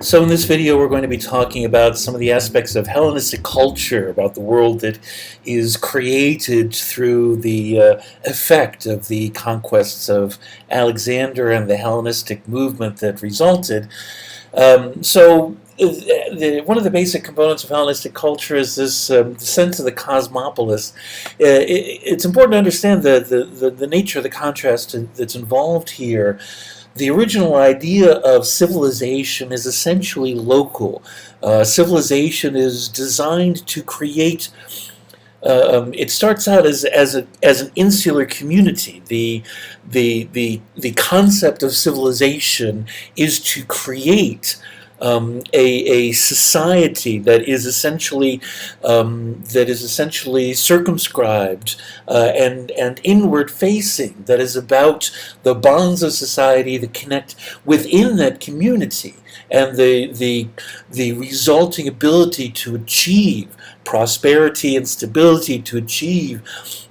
So in this video we're going to be talking about some of the aspects of Hellenistic culture, about the world that is created through the effect of the conquests of Alexander and the Hellenistic movement that resulted. One of the basic components of Hellenistic culture is this sense of the cosmopolis. It's important to understand the nature of the contrast that's involved here. The original idea of civilization is essentially local. Civilization is designed to create. It starts out as an insular community. The concept of civilization is to create a society that is essentially circumscribed and inward facing, that is about the bonds of society that connect within that community, and the resulting ability to achieve prosperity and stability, to achieve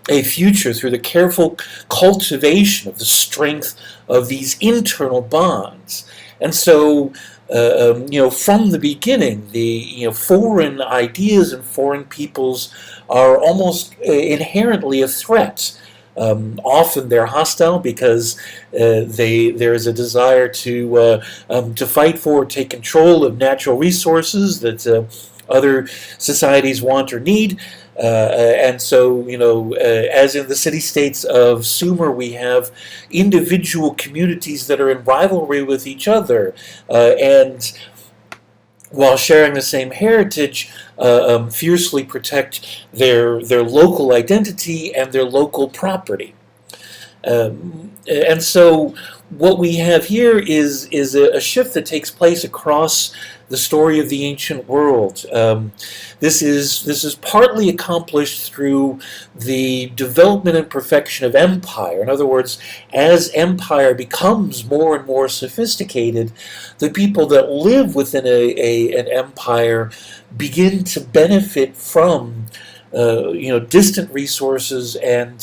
a future through the careful cultivation of the strength of these internal bonds. And so from the beginning, the foreign ideas and foreign peoples are almost inherently a threat. Often they're hostile because there is a desire to fight for, take control of natural resources that other societies want or need. And so, as in the city-states of Sumer, we have individual communities that are in rivalry with each other, and while sharing the same heritage, fiercely protect their local identity and their local property. And so what we have here is a shift that takes place across the story of the ancient world. This is partly accomplished through the development and perfection of empire. In other words, as empire becomes more and more sophisticated, the people that live within an empire begin to benefit from distant resources and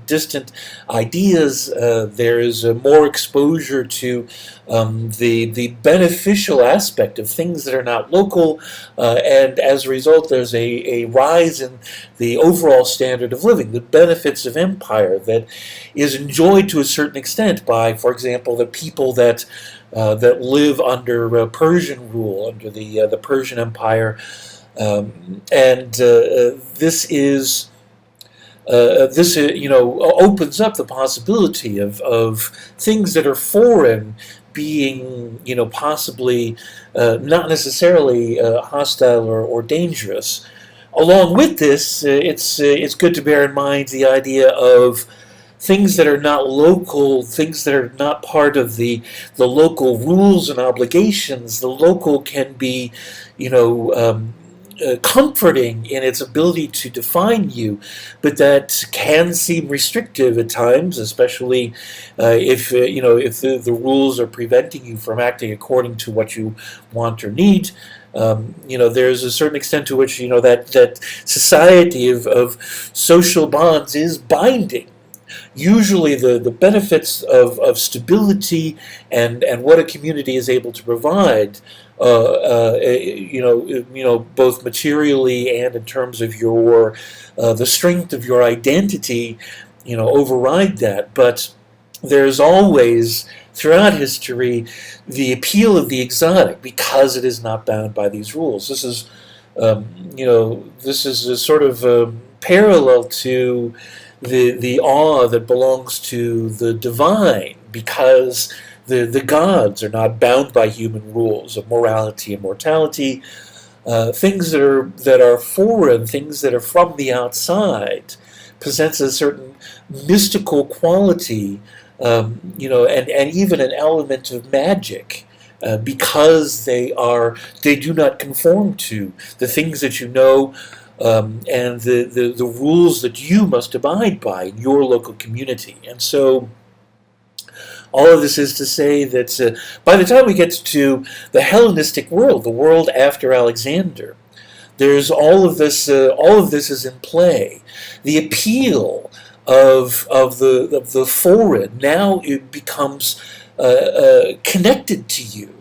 distant ideas. There is more exposure to the beneficial aspect of things that are not local, and as a result, there's a rise in the overall standard of living, the benefits of empire that is enjoyed to a certain extent by, for example, the people that live under Persian rule, under the Persian Empire. This opens up the possibility of things that are foreign being, possibly not necessarily hostile or dangerous. Along with this, it's good to bear in mind the idea of things that are not local, things that are not part of the local rules and obligations. The local can be, comforting in its ability to define you, but that can seem restrictive at times, especially if the rules are preventing you from acting according to what you want or need. There's a certain extent to which that society of social bonds is binding. Usually the benefits of stability and what a community is able to provide, both materially and in terms of your the strength of your identity, override that. But there's always, throughout history, the appeal of the exotic because it is not bound by these rules. This is a sort of parallel to the awe that belongs to the divine, because the gods are not bound by human rules of morality and mortality. Things that are foreign, things that are from the outside, possess a certain mystical quality, and even an element of magic. Because they do not conform to the things that you know, and the rules that you must abide by in your local community. And so all of this is to say that by the time we get to the Hellenistic world, the world after Alexander, there's all of this. All of this is in play. The appeal of the foreign now it becomes connected to you.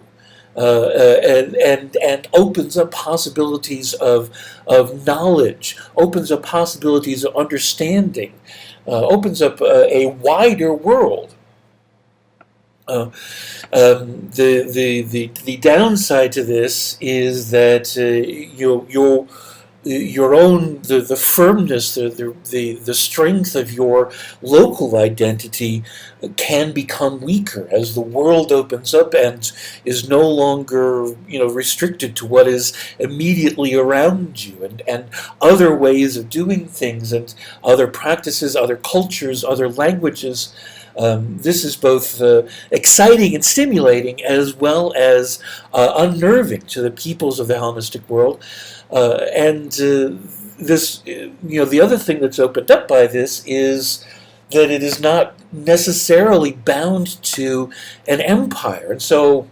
and opens up possibilities of knowledge, opens up possibilities of understanding, opens up a wider world. The downside to this is that your own the firmness, the strength of your local identity can become weaker as the world opens up and is no longer restricted to what is immediately around you, and other ways of doing things and other practices, other cultures, other languages. This is both exciting and stimulating, as well as unnerving to the peoples of the Hellenistic world. And this, the other thing that's opened up by this is that it is not necessarily bound to an empire, and so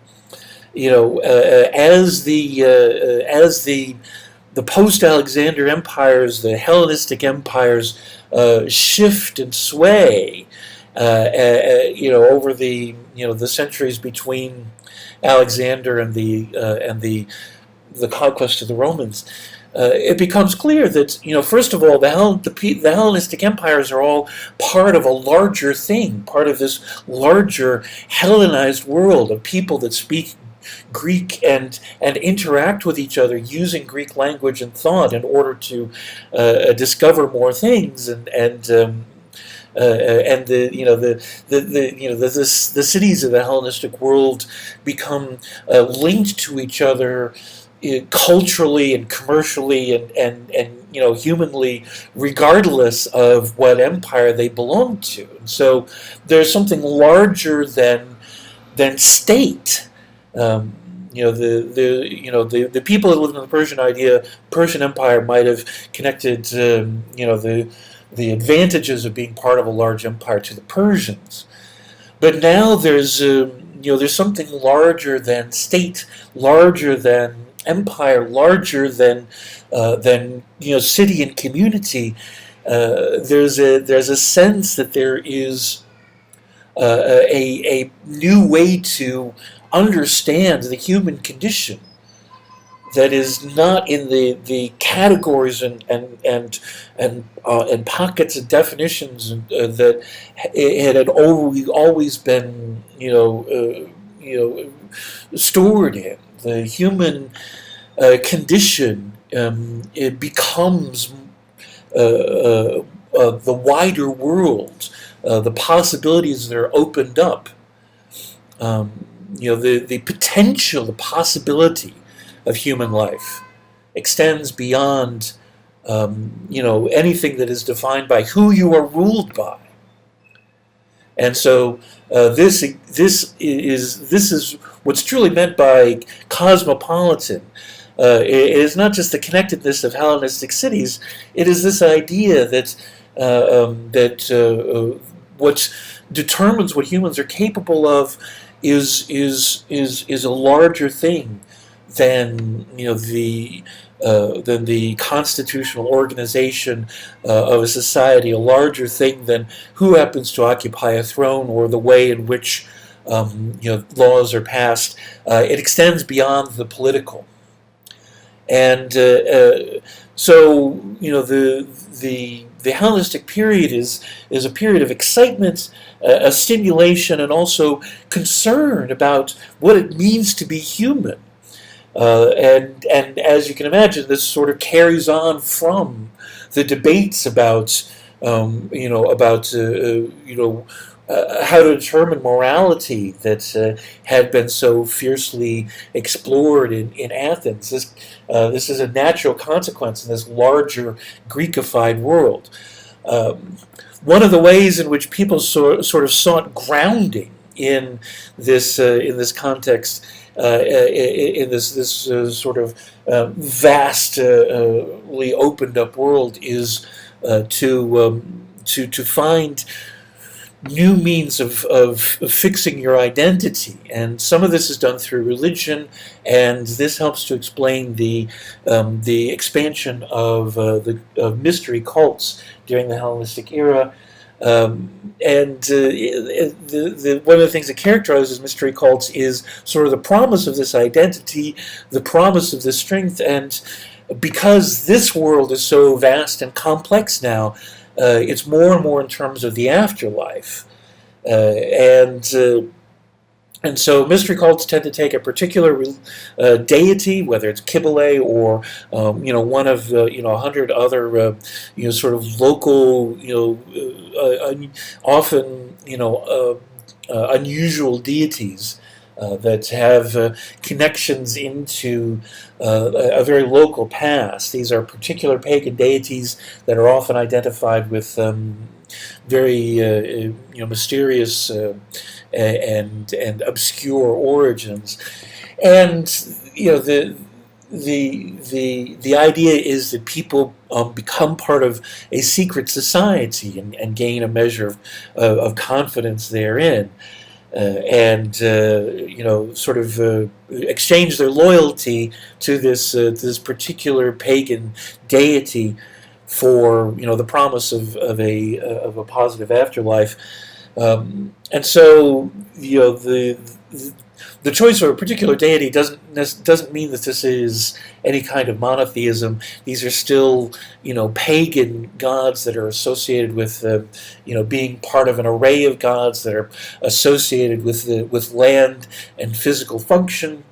as the post-Alexander empires, the Hellenistic empires shift and sway, over the centuries between Alexander and the conquest of the Romans, it becomes clear that first of all, the Hellenistic empires are all part of a larger thing, part of this larger Hellenized world of people that speak Greek and interact with each other using Greek language and thought in order to discover more things and the cities of the Hellenistic world become linked to each other culturally and commercially and humanly, regardless of what empire they belong to. And so there's something larger than state. The people that lived in the Persian Empire might have connected the advantages of being part of a large empire to the Persians, but now there's something larger than state, larger than empire, larger than city and community. There's a sense that there is a new way to understand the human condition that is not in the categories and pockets and definitions that it had always been stored in. The human condition it becomes the wider world, the possibilities that are opened up. The potential, the possibility of human life extends beyond anything that is defined by who you are ruled by. And so this is what's truly meant by cosmopolitan. It is not just the connectedness of Hellenistic cities. It is this idea that what determines what humans are capable of is a larger thing than the constitutional organization of a society, a larger thing than who happens to occupy a throne or the way in which laws are passed. It extends beyond the political, and so the Hellenistic period is a period of excitement, a stimulation, and also concern about what it means to be human. And as you can imagine, this sort of carries on from the debates about how to determine morality that had been so fiercely explored in Athens. This is a natural consequence in this larger Greekified world. One of the ways in which people sort of sought grounding in this context, in this sort of vastly opened up world, is to find new means of fixing your identity, and some of this is done through religion, and this helps to explain the expansion of mystery cults during the Hellenistic era. One of the things that characterizes mystery cults is sort of the promise of this identity, the promise of this strength, and because this world is so vast and complex now, it's more and more in terms of the afterlife, and so mystery cults tend to take a particular deity, whether it's Kibale or one of 100 other sort of local often unusual deities that have connections into a very local past. These are particular pagan deities that are often identified with very mysterious and obscure origins, and the idea is that people become part of a secret society and gain a measure of confidence therein. Sort of exchange their loyalty to this particular pagan deity for the promise of a positive afterlife, and so the choice of a particular deity doesn't mean that this is any kind of monotheism. These are still pagan gods that are associated with being part of an array of gods that are associated with land and physical function,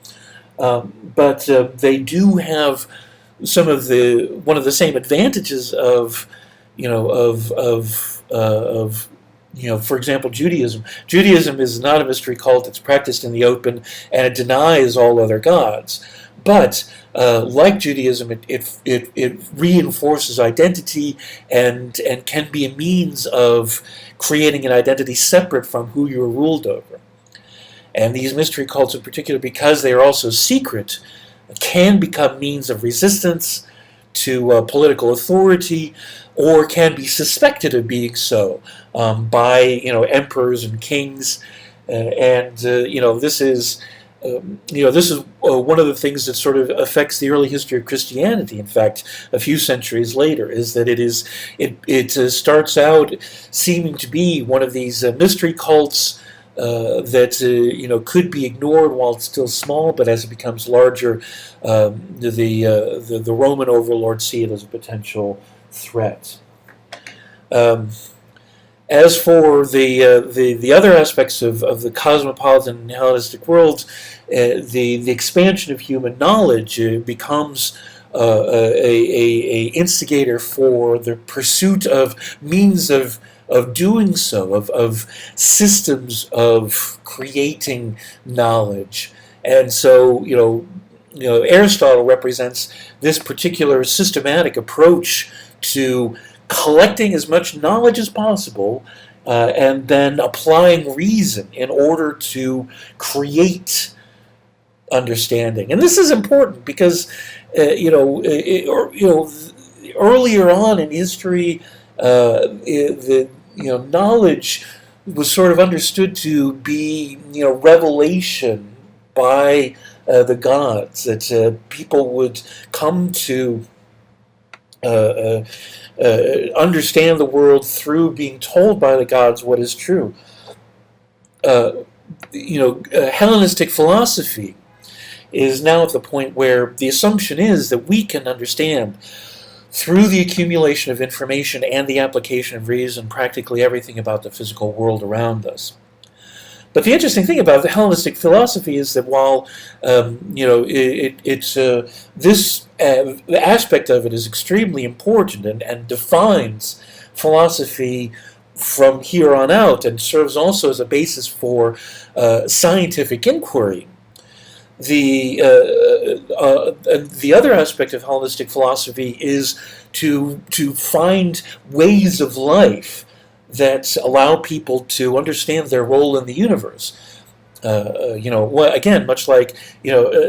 but they do have one of the same advantages of for example, Judaism. Judaism is not a mystery cult. It's practiced in the open, and it denies all other gods. But like Judaism, it reinforces identity and can be a means of creating an identity separate from who you're ruled over. And these mystery cults in particular, because they are also secret, can become means of resistance to political authority, or can be suspected of being so by emperors and kings, this is one of the things that sort of affects the early history of Christianity. In fact, a few centuries later, is that it starts out seeming to be one of these mystery cults that could be ignored while it's still small, but as it becomes larger, the Roman overlords see it as a potential threat. As for the other aspects of the cosmopolitan Hellenistic world, the expansion of human knowledge becomes a instigator for the pursuit of means of doing so, of systems of creating knowledge. And so, Aristotle represents this particular systematic approach to collecting as much knowledge as possible and then applying reason in order to create understanding. And this is important because, earlier on in history, knowledge was sort of understood to be, revelation by the gods, that people would come to understand the world through being told by the gods what is true. Hellenistic philosophy is now at the point where the assumption is that we can understand through the accumulation of information and the application of reason practically everything about the physical world around us. But the interesting thing about the Hellenistic philosophy is that while this aspect of it is extremely important and defines philosophy from here on out, and serves also as a basis for scientific inquiry, the other aspect of Hellenistic philosophy is to find ways of life that allow people to understand their role in the universe. Again, much like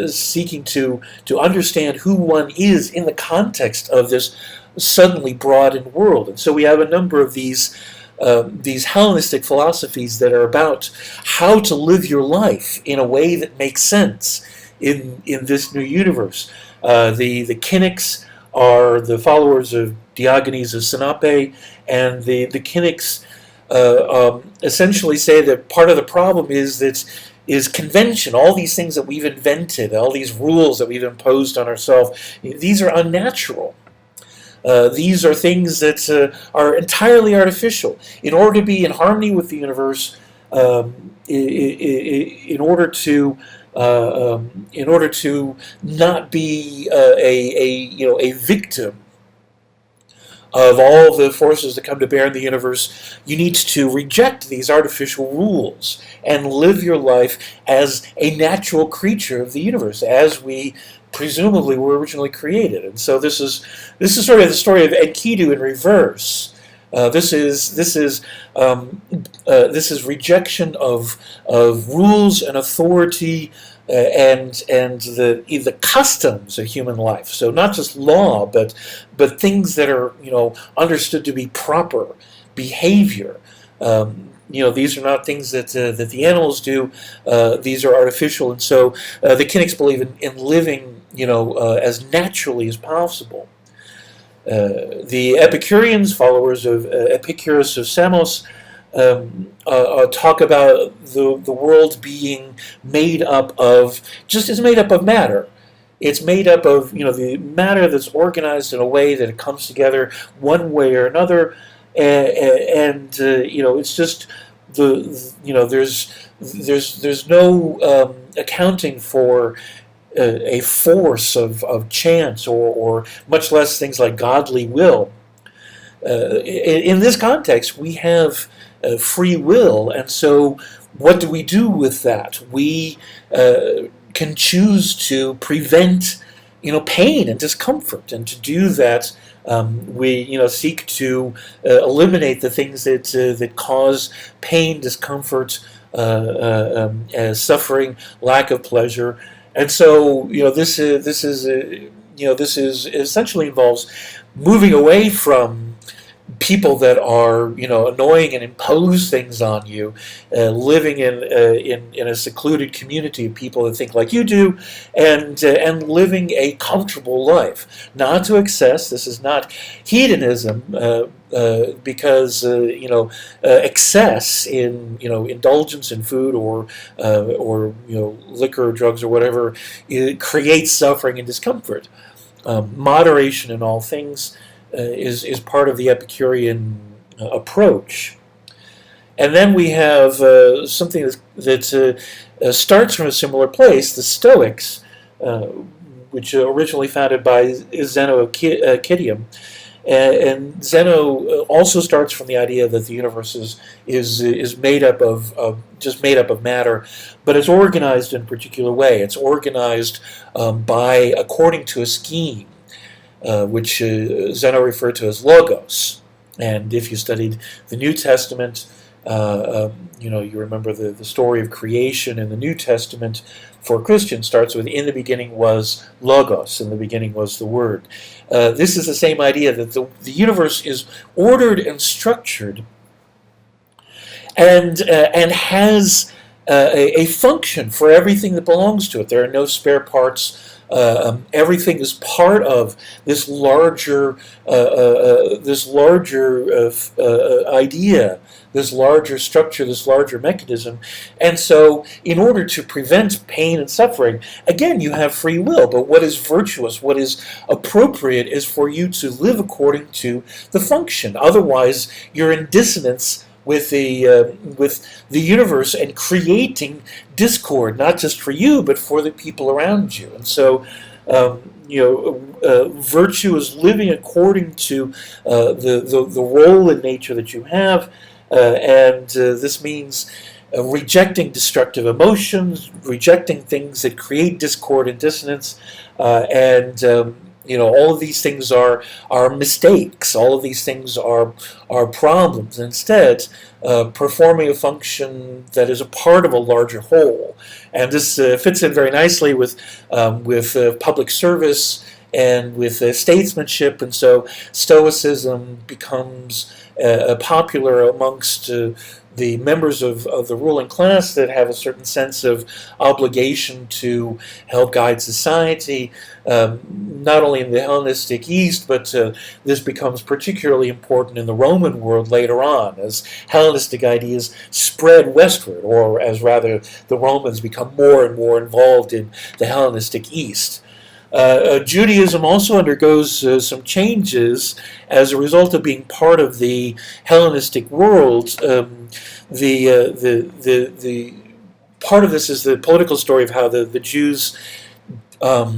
seeking to understand who one is in the context of this suddenly broadened world. And so we have a number of these Hellenistic philosophies that are about how to live your life in a way that makes sense in this new universe. The Cynics are the followers of Diogenes of Sinope, and the Cynics essentially say that part of the problem is convention. All these things that we've invented, all these rules that we've imposed on ourselves, these are unnatural. These are things that are entirely artificial. In order to be in harmony with the universe, in order to not be a victim of all the forces that come to bear in the universe, you need to reject these artificial rules and live your life as a natural creature of the universe, as we presumably were originally created. And so this is sort of the story of Enkidu in reverse. This is rejection of rules and authority and the customs of human life. So not just law, but things that are understood to be proper behavior. These are not things that the animals do. These are artificial, and so the Cynics believe in living as naturally as possible. The Epicureans, followers of Epicurus of Samos, talk about the world being made up of matter. It's made up of the matter that's organized in a way that it comes together one way or another, and it's just there's no accounting for a force of chance or much less things like godly will. In this context, we have free will, and so what do we do with that? We can choose to prevent pain and discomfort, and to do that we seek to eliminate the things that cause pain, discomfort, suffering, lack of pleasure. And so, this essentially involves moving away from people that are, annoying and impose things on you, living in a secluded community of people that think like you do, and living a comfortable life, not to excess. This is not hedonism, because excess in indulgence in food or liquor or drugs or whatever, it creates suffering and discomfort. Moderation in all things is part of the Epicurean approach. And then we have something that starts from a similar place, the Stoics, which originally founded by Zeno of Citium. And Zeno also starts from the idea that the universe is made up of matter, but it's organized in a particular way. It's organized according to a scheme, which Zeno referred to as logos. And if you studied the New Testament, you remember the story of creation in the New Testament for Christians starts with, in the beginning was logos, in the beginning was the Word. This is the same idea that the universe is ordered and structured and has a function for everything that belongs to it. There are no spare parts. Everything is part of this larger idea, this larger structure, this larger mechanism. And so in order to prevent pain and suffering, again, you have free will, but what is virtuous, what is appropriate is for you to live according to the function. Otherwise, you're in dissonance with the universe and creating discord, not just for you, but for the people around you. And so, virtue is living according to the role in nature that you have, and this means rejecting destructive emotions, rejecting things that create discord and dissonance, and all of these things are mistakes. All of these things are problems. Instead, performing a function that is a part of a larger whole, and this fits in very nicely with public service and with statesmanship. And so, Stoicism becomes popular amongst the members of the ruling class that have a certain sense of obligation to help guide society, not only in the Hellenistic East, but this becomes particularly important in the Roman world later on, as Hellenistic ideas spread westward, or as rather the Romans become more and more involved in the Hellenistic East. Judaism also undergoes some changes as a result of being part of the Hellenistic world. The part of this is the political story of how the Jews, are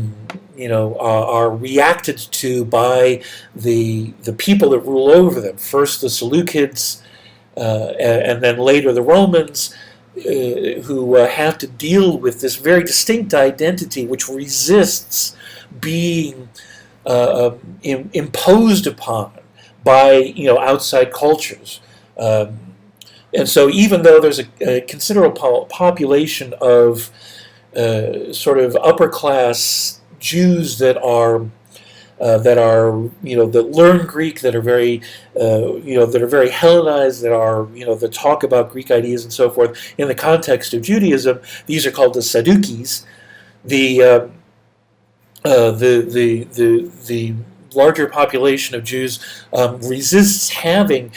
reacted to by the people that rule over them. First the Seleucids, and then later the Romans, who have to deal with this very distinct identity which resists being imposed upon by outside cultures. And so even though there's a considerable population of sort of upper class Jews that learn Greek, that are very Hellenized, that talk about Greek ideas and so forth in the context of Judaism, these are called the Sadducees. The larger population of Jews resists having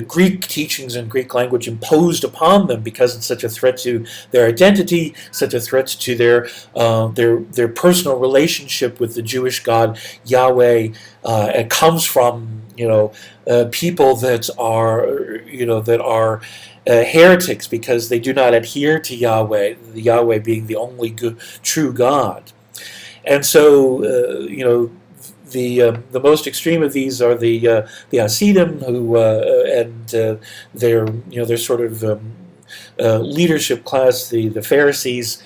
Greek teachings and Greek language imposed upon them, because it's such a threat to their identity, such a threat to their personal relationship with the Jewish God Yahweh. It comes from people that are heretics, because they do not adhere to Yahweh, the Yahweh being the only true God. And so the most extreme of these are the Hasidim, who their sort of leadership class, the Pharisees.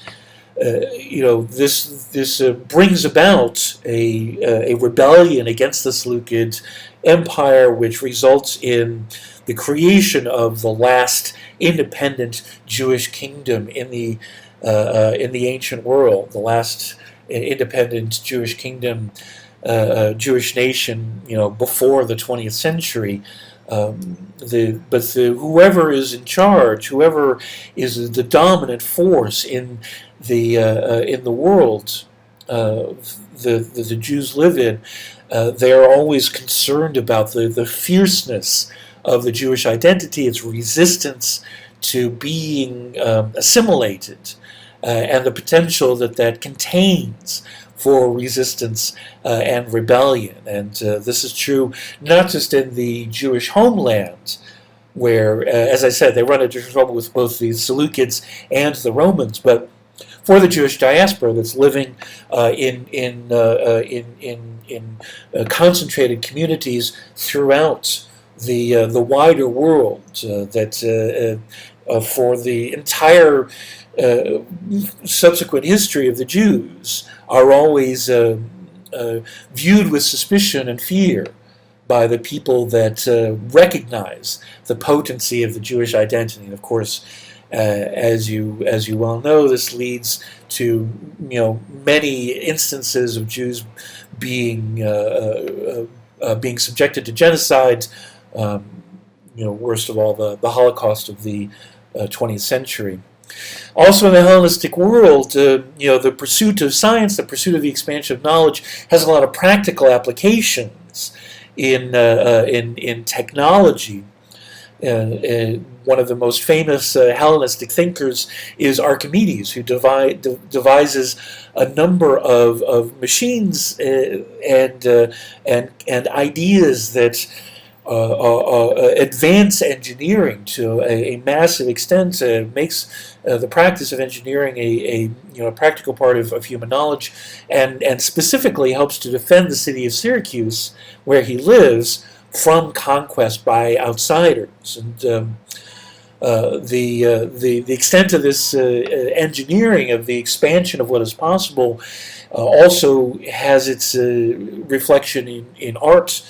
This brings about a rebellion against the Seleucid Empire, which results in the creation of the last independent Jewish kingdom in the ancient world, the last independent Jewish kingdom, Jewish nation, before the 20th century. Whoever is in charge, whoever is the dominant force in the world the Jews live in, they are always concerned about the fierceness of the Jewish identity, its resistance to being assimilated, and the potential that contains for resistance and rebellion. And this is true not just in the Jewish homeland, where, as I said, they run into trouble with both the Seleucids and the Romans, but for the Jewish diaspora that's living in concentrated communities throughout the wider world, for the entire subsequent history of the Jews are always viewed with suspicion and fear by the people that recognize the potency of the Jewish identity. And of course, as you well know, this leads to many instances of Jews being subjected to genocide. Worst of all, the Holocaust of the 20th century. Also in the Hellenistic world, the pursuit of science, the pursuit of the expansion of knowledge, has a lot of practical applications in technology. One of the most famous Hellenistic thinkers is Archimedes, who devises a number of machines and ideas that advance engineering to a massive extent, makes the practice of engineering a practical part of human knowledge, and specifically helps to defend the city of Syracuse, where he lives, from conquest by outsiders. And the extent of this engineering, of the expansion of what is possible, also has its reflection in art.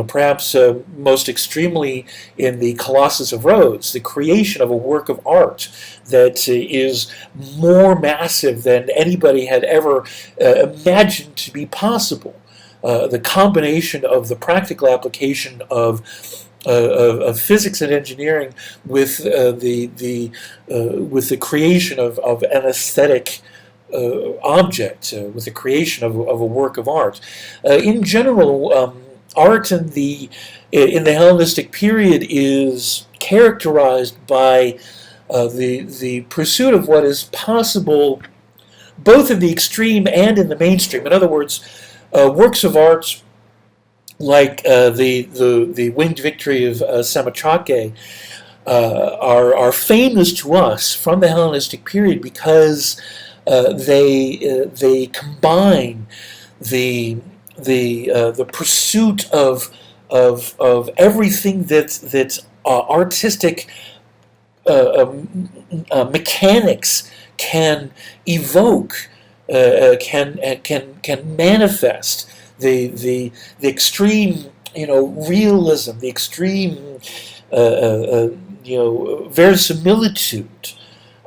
Perhaps most extremely in the Colossus of Rhodes, the creation of a work of art that is more massive than anybody had ever imagined to be possible. The combination of the practical application of of physics and engineering with with the creation of an aesthetic object, with the creation of a work of art. In general, art in the Hellenistic period is characterized by the pursuit of what is possible, both in the extreme and in the mainstream. In other words, works of art like the winged victory of Samothrace are famous to us from the Hellenistic period because they combine the pursuit of everything that artistic mechanics can evoke, can manifest, the extreme realism, the extreme verisimilitude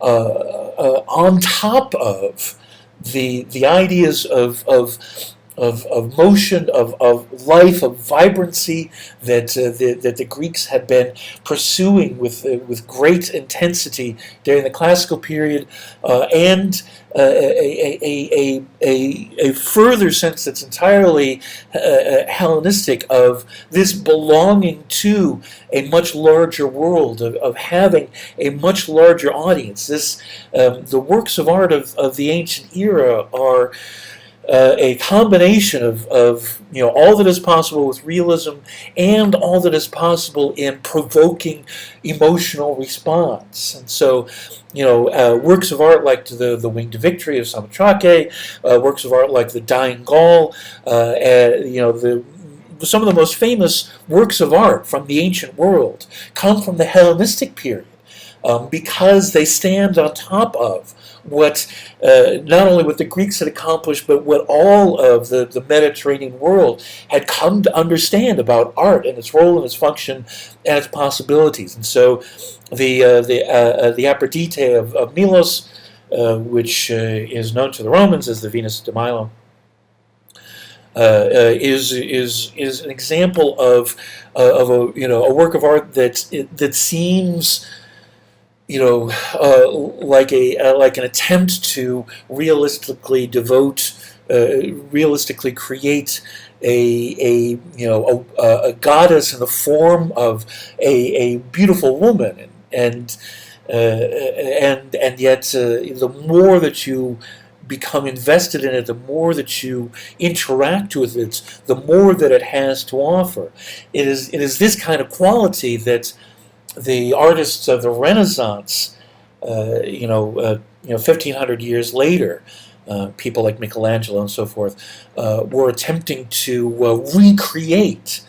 on top of the ideas of motion, of life, of vibrancy that the Greeks had been pursuing with great intensity during the classical period, and a further sense that's entirely Hellenistic of this belonging to a much larger world, of having a much larger audience. The works of art of the ancient era are a combination of all that is possible with realism and all that is possible in provoking emotional response. And so, works of art like the Winged Victory of Samothrace, works of art like the Dying Gaul, some of the most famous works of art from the ancient world come from the Hellenistic period, because they stand on top of what not only what the Greeks had accomplished, but what all of the Mediterranean world had come to understand about art and its role and its function and its possibilities. And so the Aphrodite of Milos, which is known to the Romans as the Venus de Milo, is an example of a work of art that seems like an attempt to realistically create a goddess in the form of a beautiful woman, and yet the more that you become invested in it, the more that you interact with it, the more that it has to offer. It is this kind of quality that the artists of the Renaissance, 1,500 years later, people like Michelangelo and so forth, were attempting to recreate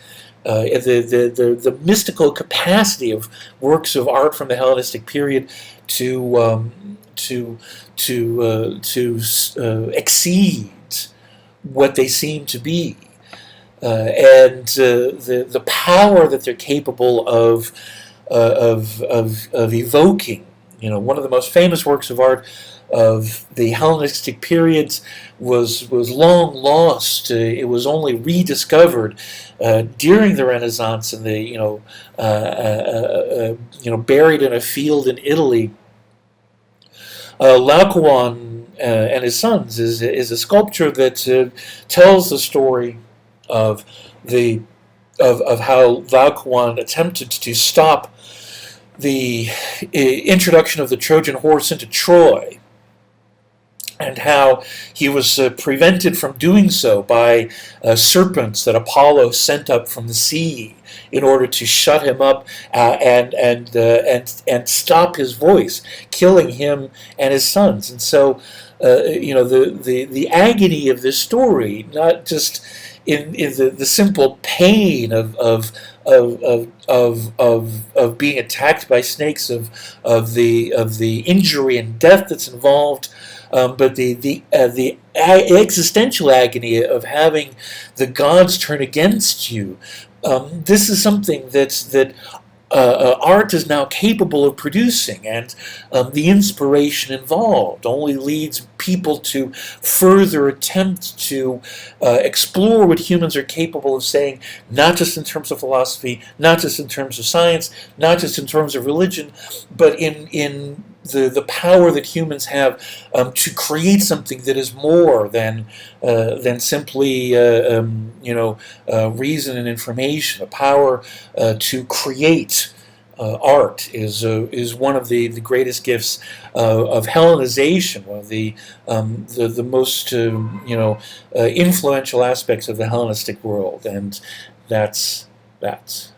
the mystical capacity of works of art from the Hellenistic period to exceed what they seem to be, and the power that they're capable of evoking. One of the most famous works of art of the Hellenistic periods was long lost. It was only rediscovered during the Renaissance, and buried in a field in Italy. Laocoon and his sons is a sculpture that tells the story of how Laocoon attempted to stop the introduction of the Trojan horse into Troy, and how he was prevented from doing so by serpents that Apollo sent up from the sea in order to shut him up and stop his voice, killing him and his sons. And so, the agony of this story, not just in the simple pain of being attacked by snakes, of the injury and death that's involved, but the existential agony of having the gods turn against you. This is something that art is now capable of producing, and the inspiration involved only leads people to further attempt to explore what humans are capable of saying, not just in terms of philosophy, not just in terms of science, not just in terms of religion, but in the power that humans have to create something that is more than simply reason and information. A power to create art is one of the greatest gifts of Hellenization, one of the most influential aspects of the Hellenistic world, and that's that.